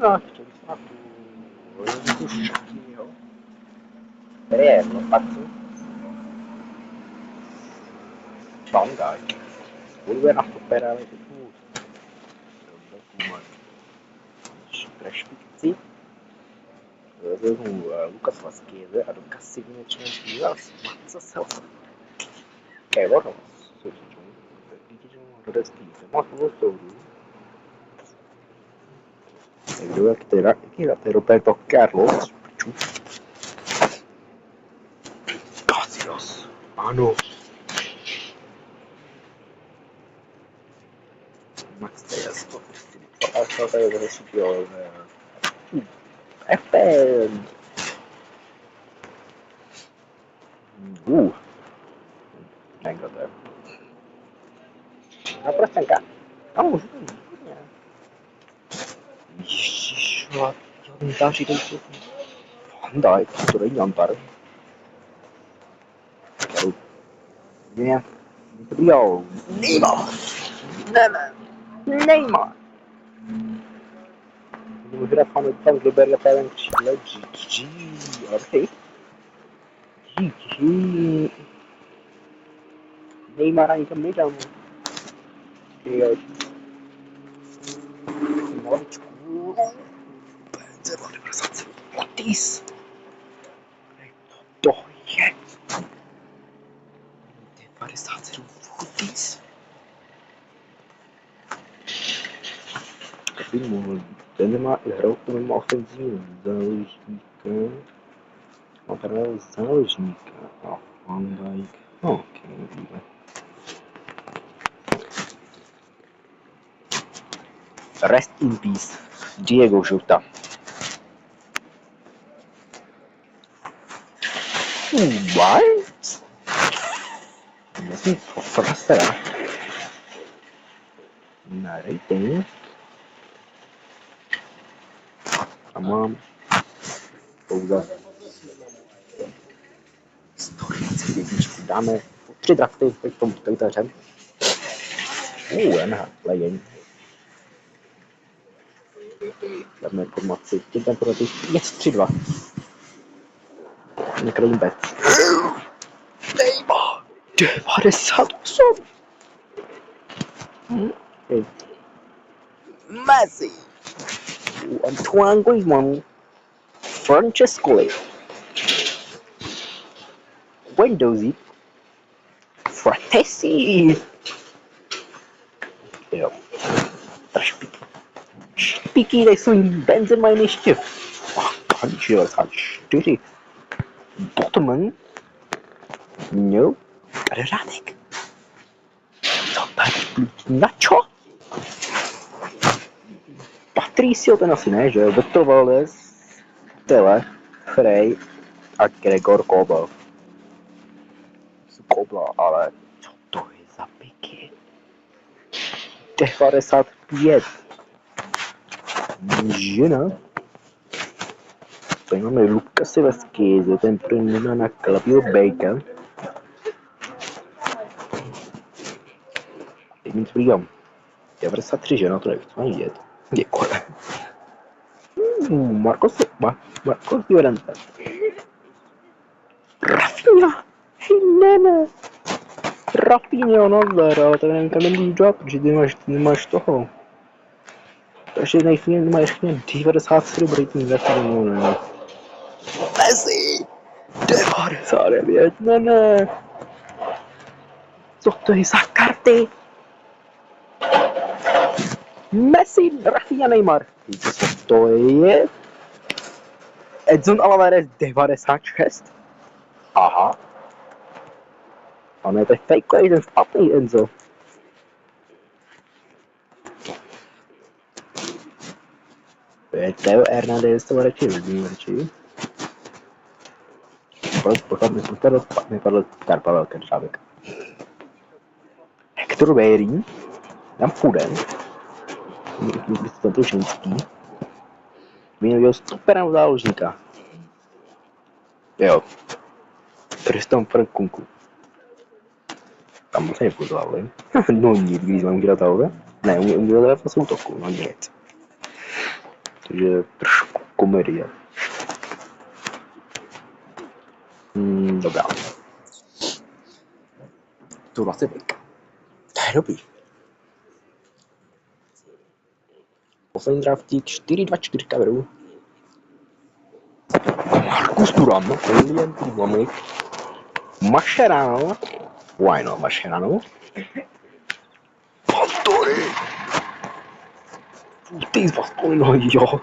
No, chtěli jsme tu šatní, jo. Tady je lopatu. Bandai. Ulubená supera, ale typu Trešpici. Vezmu Lukas Vasquez a do kasivně členství zase. Matce self. Kevor, aqui era Roberto Carlos. Cassius. Ano. Max Diaz. A tady je super. FM. Negote. A procenka. A můžu to jít. Ježišva, další dejte. Bandai, to není Antar. Ne, jo, Neymar. Devo dire fanno il tanto bella per la GG, ok? GG. Neymar anche me diciamo. Che Benzema le presenze. Otis. To je. Devo fare stanze Otis. Capimo, Benzema hrál mimo ofenzivní záložníka. A právě záložníka. A Van Dijk. Ok, nevíme. Rest in peace. Diego Jota. What? Myslím, frasera. Na rating. A mám pouze 121. Dáme 3 drafty v tom tejtařem. Legend. Dáme informaci. Teď tam pro ty něco 3-2. Nekrojím bet. Neymar 98. Okay. Messi. Antoine Griezmann. Francesco. Windowsy. Fratesi. Jo. Špiky nejsou Benzema ještě. Kanči 94. Botman. No. Řádek. Co tady? Nacho? Patricio ten asi ne, že jo? Beto Valdez. Tele. Frey. A Gregor Kobel. Kobla, ale co to je za piky? 95. Žena. Tady máme Lukase Vasquez, ten průměrná na Klavío Bacon. Teď mi přijím. 93, že no, to nechci ani vidět. Děkuji. Marcos Llorente. Rafinha. Hej, ne. Rafinha, nazdar, ale tak nevím, kam nemůžu dělat, protože ty nemáš toho. Takže nemáš 97 rating za filmu, ne. Messi! 99, ne. Co to je za karty? Messi, Rafinha, Neymar. Co to je? Edson Alvarez 96. Aha. A ne, to je fake, ten špatný Enzo. To je Teo Hernandez, to radši vidím, radši. Nepadl Karpavel Krčávek. Hector Bellerin. Tam Foden. Tento ženský. Měl superného záložníka. Jo. Tristan Frankunku. Tam se nepozvali. No nic, když mám udělat tohle. Ne, udělat v útoku, no nic. Takže trošku komedie. Dobrá. To 20 vek. To je dobrý. Poslední draftík 4-2-4 kameru. Marcus Thuram, William Tillman, Mascherano, why not Mascherano? Bastoni! Ty z Bastoni, no jo.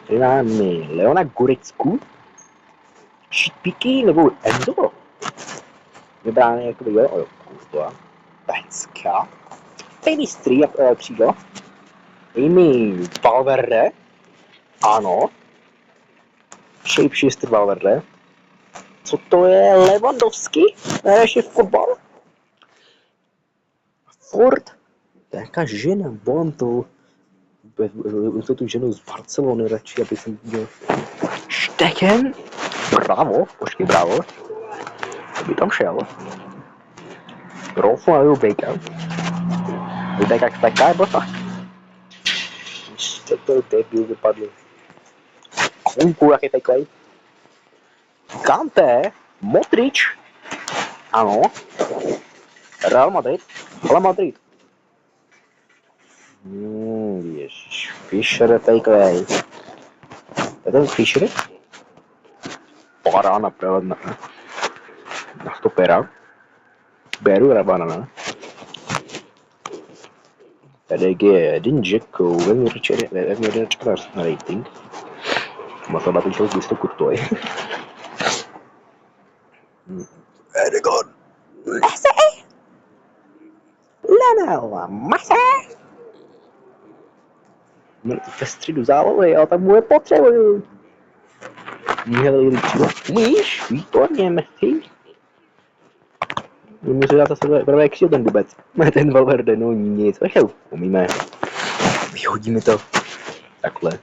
Tady máme Leona Gorecku, Šitpíky nebo Enzo. Vybrány jakoby jo, Kurtoa, Pecka, Penistry, křídlo, Amy Valverde, ano, Shapeshifter Valverde. Co to je? Lewandowski? Ještě fotbal? Ford? To je jaká žena, volám to. To tu ženu z Barcelony radši, aby jsem viděl. Šteken? Bravo, počkej, bravo. To by tam šel. Rolfo a Bacon. Víte, jak taká nebo tak? Ještě to debil vypadl. Konku, jak je takový. Kanté, Modrič. Ano. Real Madrid. Ale Madrid. Ježiš, Fischer takový. Je to Fischer? Parána na stopera. Beru Rabanana. Tady je Edin Dzeko, velmi čas na rating. Má to být 200 kutoj. Edegon! Messi! Lionel Messi! Ve středu zálohy, ale tam bude potřebuju. Umíš? Výborně, Messi. Můžeme si dát zase prvé křil ten vůbec. Ten Valverde, no nic, umíme. Vyhodíme to. Takhle.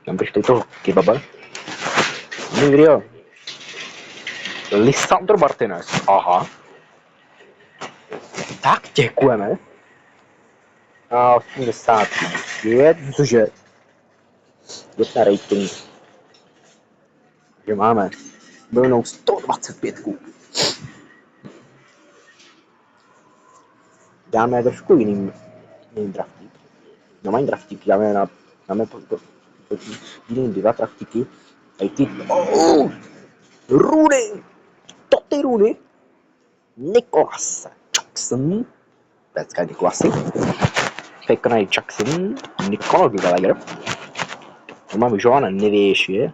Tam přišli toho kebaba. Někdo. Lisandro Martinez. Aha. Tak děkujeme. A 85. Cože? Jedna rating. Takže máme. Bylnou 125. Dáme trošku jiný draftík. No mají draftík, dáme jiný 2 draftíky. Tady ty... Rooney! Toty Rooney! Nicholas Jackson. Pecka Nicholasy. Pekný Jackson. Nicolas Gallagher. Máme Joana Nevěši.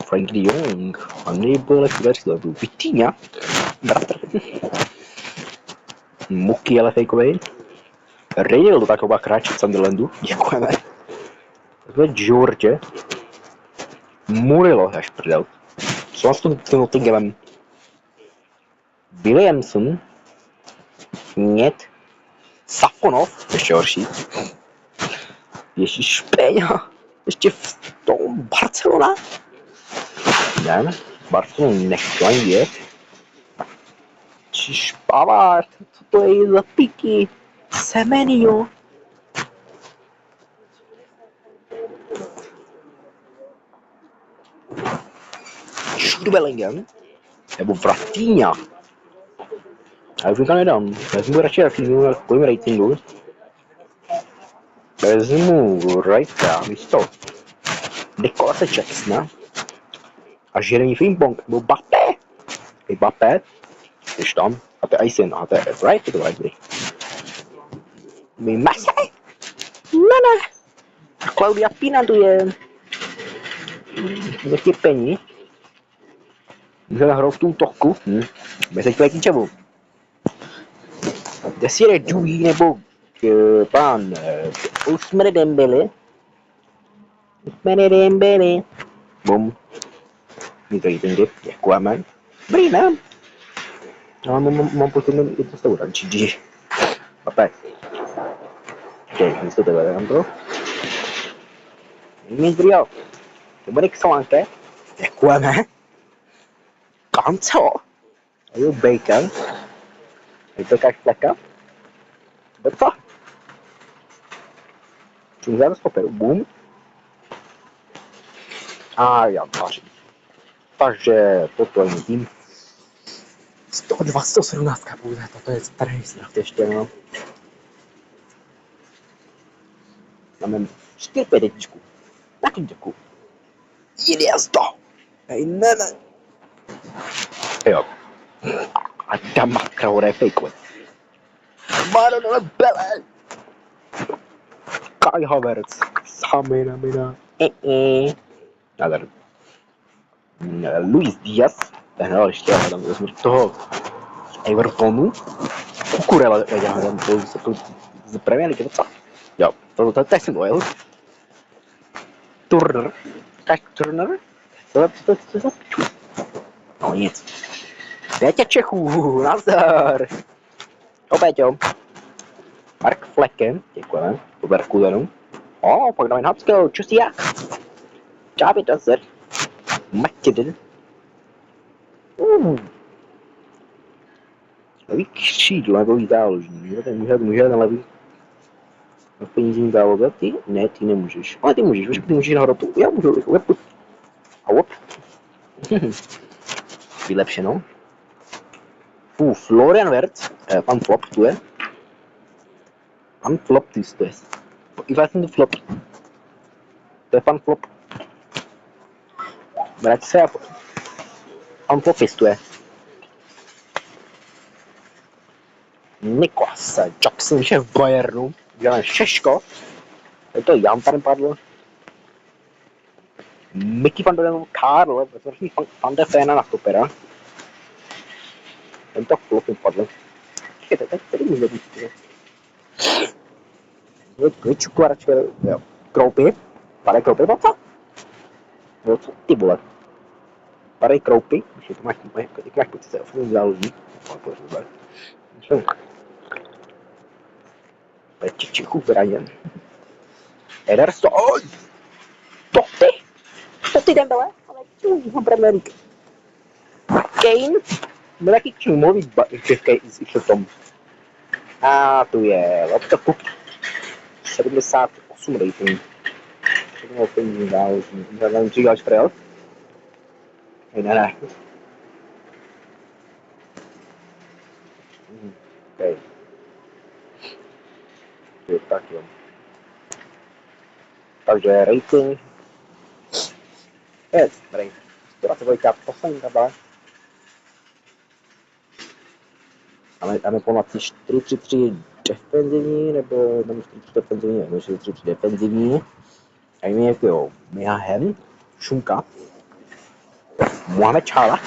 Frank de Jong. A nebyl lepší verzi. Vitinha. Bratr. Muky ale fejkovej. Real do taková kráčí v Sunderlandu. Děkujeme. To je George. Murillo, až prdel. Co s tím Nottinghamem? Williamson. Nět. Safonov. Ještě horší. Ježíš Peňa. Ještě v tom Barcelona. Ne, Barcelona nechci ani vědět. Čiž Pavard, co to je za piky? Semenio. Jude Bellingham. Nebo Vratinha. Já už nikam nedám. Vezmu radši Rafinhu na takovým ratingu. Vezmu Wrighta místo Nicolase Jacksona. A Jeremy Frimpong nebo Mbappé. Když tam. A to je Aysen. A to je Wright. To je dobrý. Messi. Ne. A Claudia Pina tu je. Nechtějí pení. Můžeme hrát v tom toku. Mezi k ničemu. Desire Dewey nebo pan Ousmane Dembele. Bum. Mít ratingy, děkujeme. Dobrý, ne? No, mám pocit, že to stavu rančí. Papé. Ok, místo tebe, dám to. Nic dobrýho. Dominik Solanke. Děkujeme. Cancelo. A jo, Bacon. Je to jak fleka? Bepa. Čím stoperu, boom. A já vařím. Takže toto je můj tým. 117 pouze, toto je starý snad ještě, no. Máme 4-5 jedničku. Na klíčku. Jde to! Hej, ne. Jo. A tam matka hore fejkuje. Maron Bele! Kai Havertz. Samina. Nádher. Luis Díaz. Ten hrál ještě, ale tam vezmu toho Evertonu. Kukurela, já hledám to z Premier League, to jo, to tak jsem dojel. Turner. To no nic. Péťa Čechů, nazdar. Péťo. Mark Flecken, děkujeme, Leverkusenu. Pak dáme Habskel, Čusiak. David Azar. McKinnon. Levý křídlo, levý záložník, může na levý penízní záloze, ty? Ne, ty nemůžeš, ale ty můžeš nahrát tu, já můžu, a hop. Vylepšeno. Florian Wirtz, pan Flop tu je. Pan Flop ty to je. Já jsem to Flop. To je pan Flop. Vrať se a pan Flop tu je. Niklas Jackson, šéf Bayernu. Děláme Češko. Je to Jan tady padl. Mickey van der Karl, vrchní Van de Fena na stopera. Tento Flop mi padl. Čekajte, tady může být. Kličku a radši, jo. Kroupy. Padej Kroupy, co? Jo, co ty vole? Padej Kroupy. Ještě to máš pocit, že se záloží. Petě Čechů Brian. Ederson. To ty Dembele, ale tu Premier League. Kane. Byl taky k čemu mluvit v tom. A tu je Lotka Puk. 78 rating. To bylo penízní záložní. Nevím, co děláš Frel? Ne. Okay. Tak jo. Takže rating. Je, rating. 22 poslední tabule. Máme pomocí 4-3-3 defenzivní, nebo 4-3 defenzivní, nebo 4-3 defenzivní. A jim je jako Miahen, Šunka, Mohamed Čála,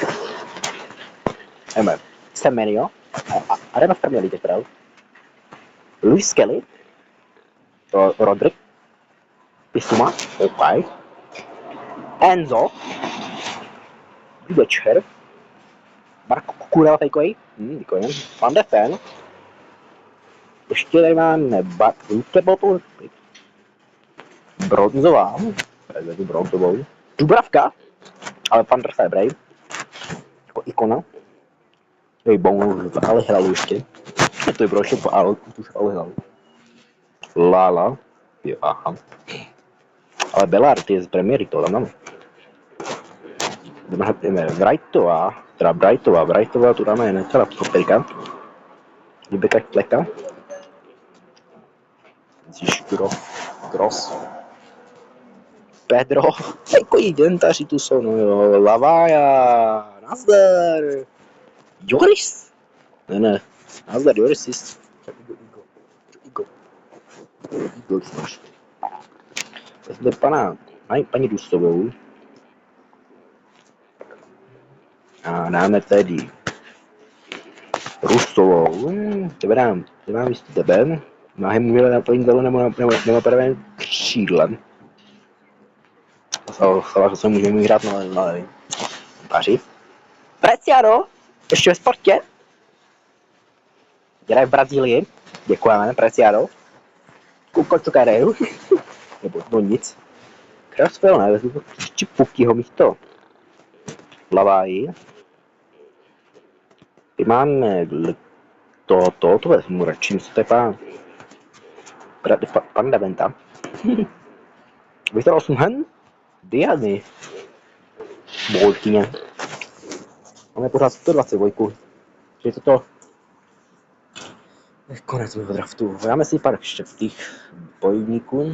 Semenyo, a jdeme v Premier League teda. Luis Kelly, Rodrik, Bissouma, OK, Enzo, Večer, Marko Kukurela fejkovej, děkujem, Van de Ven, ještě tady máme Lutebotu, bronzová, vezmu bronzovou, Dubravka, ale pan Drsa je brej, jako ikona, jej bonus, ale hrál ještě, to je brošel po ale, už ale hrál. Lala, jo, aha. Ale Bellard je z premiéry, to tam máme. Jdeme Brightová, tu dáme necela Koperika. Libeka Kleka. Zíš Gross. Pedro. Takový dentaři tu jsou, no jo. Lavaja. Nazdar. Joris. Ne. Nazdar Joris. Igo máš. Zde paní Dustovou. A dáme tedy Rusovou. Tebe dám jistý tebe. Máhem můžeme naplnit zelu nebo prvém křídlem. Že se můžeme hrát na levý. Paři. Preciado, ještě ve sportě. Dělají v Brazílii. Děkujeme, Preciado. Koukal co kariéru. Nebo nic. Krasvel, ne, vezmu ještě Pukyho místo. Laváji. Ty máme to vezmu radši, místo to je pan Daventa. Vyhrál jsem hen? Diany. Bolkyně. Máme pořád 122. Že je to konec mého draftu. Dáme si pár štěptých bojovníků.